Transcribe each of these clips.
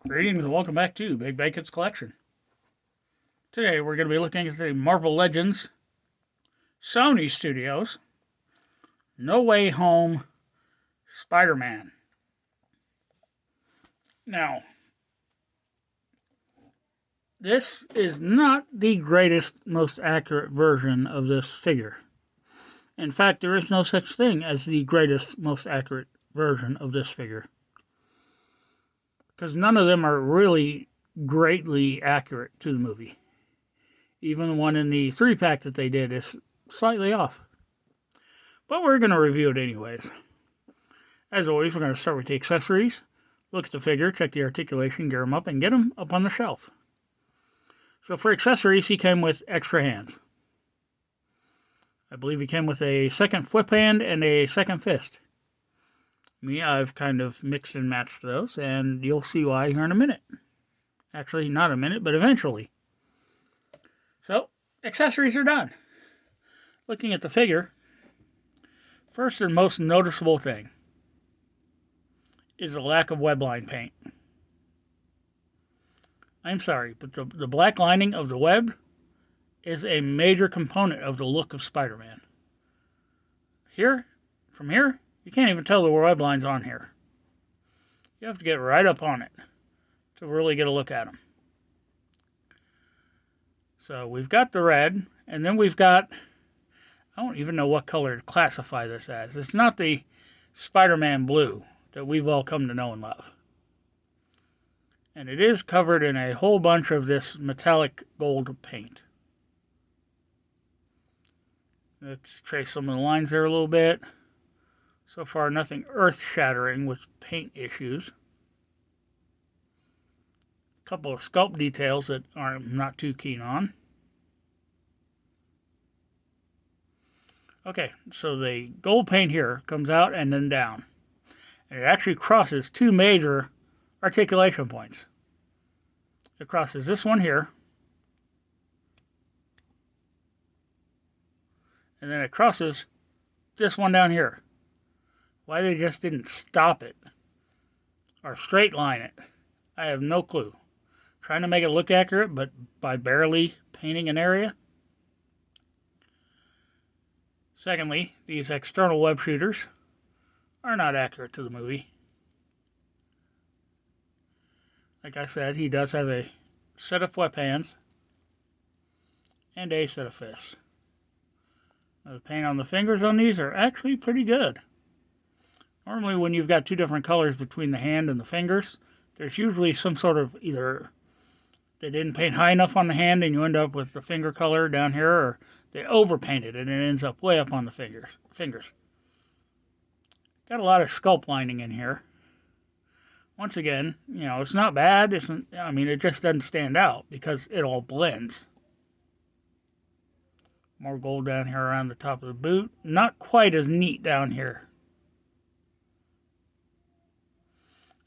Greetings and welcome back to Big Bacon's Collection. Today we're going to be looking at the Marvel Legends Sony Studios No Way Home Spider-Man. Now, this is not the greatest, most accurate version of this figure. In fact, there is no such thing as the greatest, most accurate version of this figure, because none of them are really greatly accurate to the movie. Even the one in the 3-pack that they did is slightly off. But we're going to review it anyways. As always, we're going to start with the accessories. Look at the figure, check the articulation, gear them up, and get them up on the shelf. So for accessories, he came with extra hands. I believe he came with a second flip hand and a second fist. Me, I've kind of mixed and matched those, and you'll see why here in a minute. Actually, not a minute, but eventually. So, accessories are done. Looking at the figure, first and most noticeable thing is the lack of webline paint. I'm sorry, but the black lining of the web is a major component of the look of Spider-Man. From here, you can't even tell the web lines on here. You have to get right up on it to really get a look at them. So we've got the red, and then we've got, I don't even know what color to classify this as. It's not the Spider-Man blue that we've all come to know and love. And it is covered in a whole bunch of this metallic gold paint. Let's trace some of the lines there a little bit. So far, nothing earth-shattering with paint issues. A couple of sculpt details that I'm not too keen on. Okay, so the gold paint here comes out and then down. And it actually crosses two major articulation points. It crosses this one here. And then it crosses this one down here. Why they just didn't stop it or straight line it, I have no clue. Trying to make it look accurate, but by barely painting an area. Secondly, these external web shooters are not accurate to the movie. Like I said, he does have a set of flip hands and a set of fists. The paint on the fingers on these are actually pretty good. Normally when you've got two different colors between the hand and the fingers, there's usually some sort of either they didn't paint high enough on the hand and you end up with the finger color down here, or they overpainted and it ends up way up on the fingers. Got a lot of sculpt lining in here. Once again, it's not bad. It just doesn't stand out because it all blends. More gold down here around the top of the boot. Not quite as neat down here.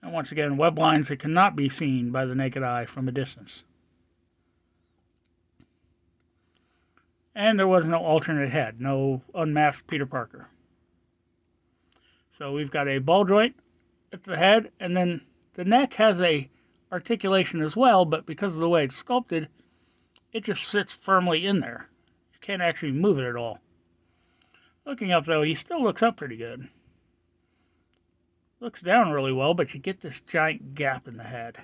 And once again, web lines that cannot be seen by the naked eye from a distance. And there was no alternate head, no unmasked Peter Parker. So we've got a ball joint at the head, and then the neck has a articulation as well, but because of the way it's sculpted, it just sits firmly in there. You can't actually move it at all. Looking up, though, he still looks up pretty good. Looks down really well, but you get this giant gap in the head.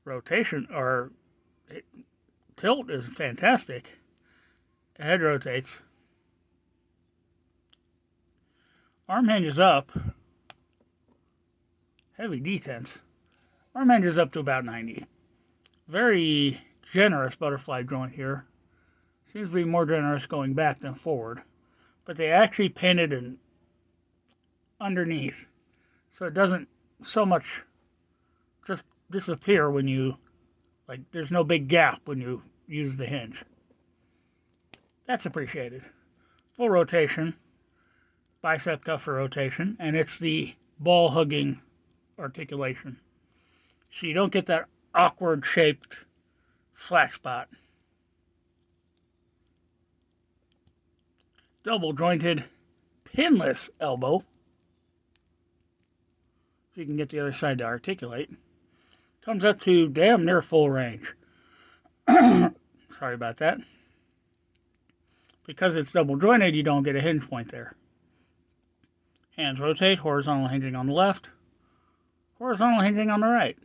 Rotation, or tilt, is fantastic. The head rotates. Arm hinges up. Heavy detents. Arm hinges up to about 90. Very generous butterfly joint here. Seems to be more generous going back than forward. But they actually painted an underneath, so it doesn't so much just disappear when you, there's no big gap when you use the hinge. That's appreciated. Full rotation, bicep cuff rotation, and it's the ball hugging articulation. So you don't get that awkward shaped flat spot. Double jointed pinless elbow. if you can get the other side to articulate, comes up to damn near full range. Sorry about that. Because it's double jointed, you don't get a hinge point there. Hands rotate, horizontal hinging on the left, horizontal hinging on the right.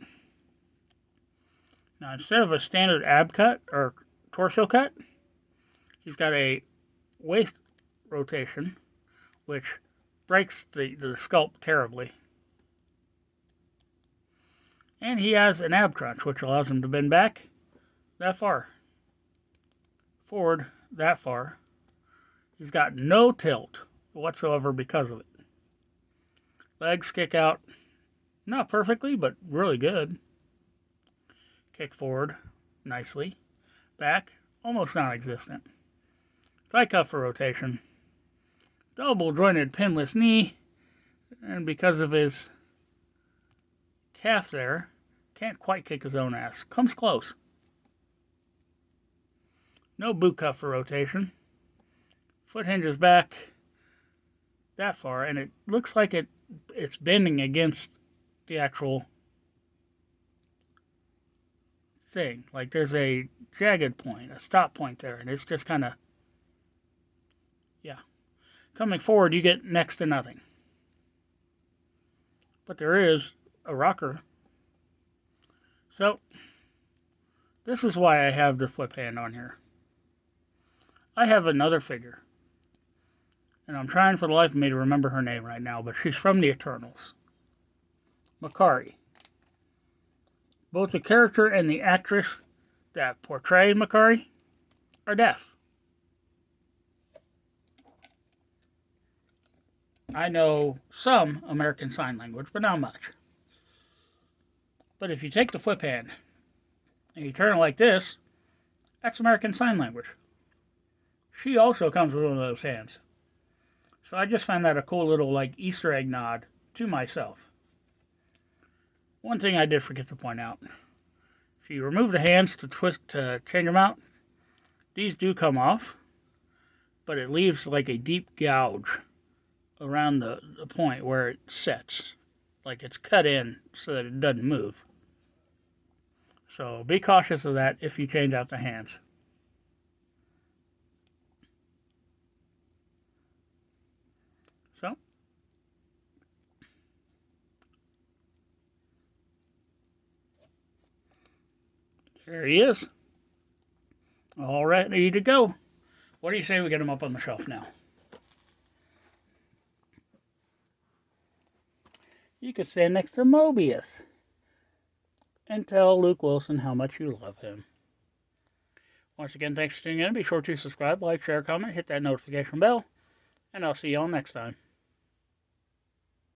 Now, instead of a standard ab cut or torso cut, he's got a waist rotation, which breaks the sculpt terribly. And he has an ab crunch, which allows him to bend back that far, forward that far. He's got no tilt whatsoever because of it. Legs kick out, not perfectly, but really good. Kick forward nicely. Back, almost non-existent. Thigh cuff for rotation. Double jointed pinless knee. And because of his calf there, can't quite kick his own ass. Comes close. No boot cuff for rotation. Foot hinges back that far, and it looks like it's bending against the actual thing. Like there's a jagged point, a stop point there, and it's just kind of, yeah. Coming forward, you get next to nothing. But there is a rocker. So, this is why I have the flip hand on here. I have another figure. And I'm trying for the life of me to remember her name right now, but she's from the Eternals. Makari. Both the character and the actress that portray Makari are deaf. I know some American Sign Language, but not much. But if you take the flip hand and you turn it like this, that's American Sign Language. She also comes with one of those hands. So I just find that a cool little like Easter egg nod to myself. One thing I did forget to point out. If you remove the hands to twist to change them out, these do come off, but it leaves like a deep gouge around the point where it sets. Like it's cut in so that it doesn't move. So be cautious of that if you change out the hands. So, there he is. All ready to go. What do you say we get him up on the shelf now? You could stand next to Mobius and tell Luke Wilson how much you love him. Once again, thanks for tuning in. Be sure to subscribe, like, share, comment, hit that notification bell, and I'll see y'all next time.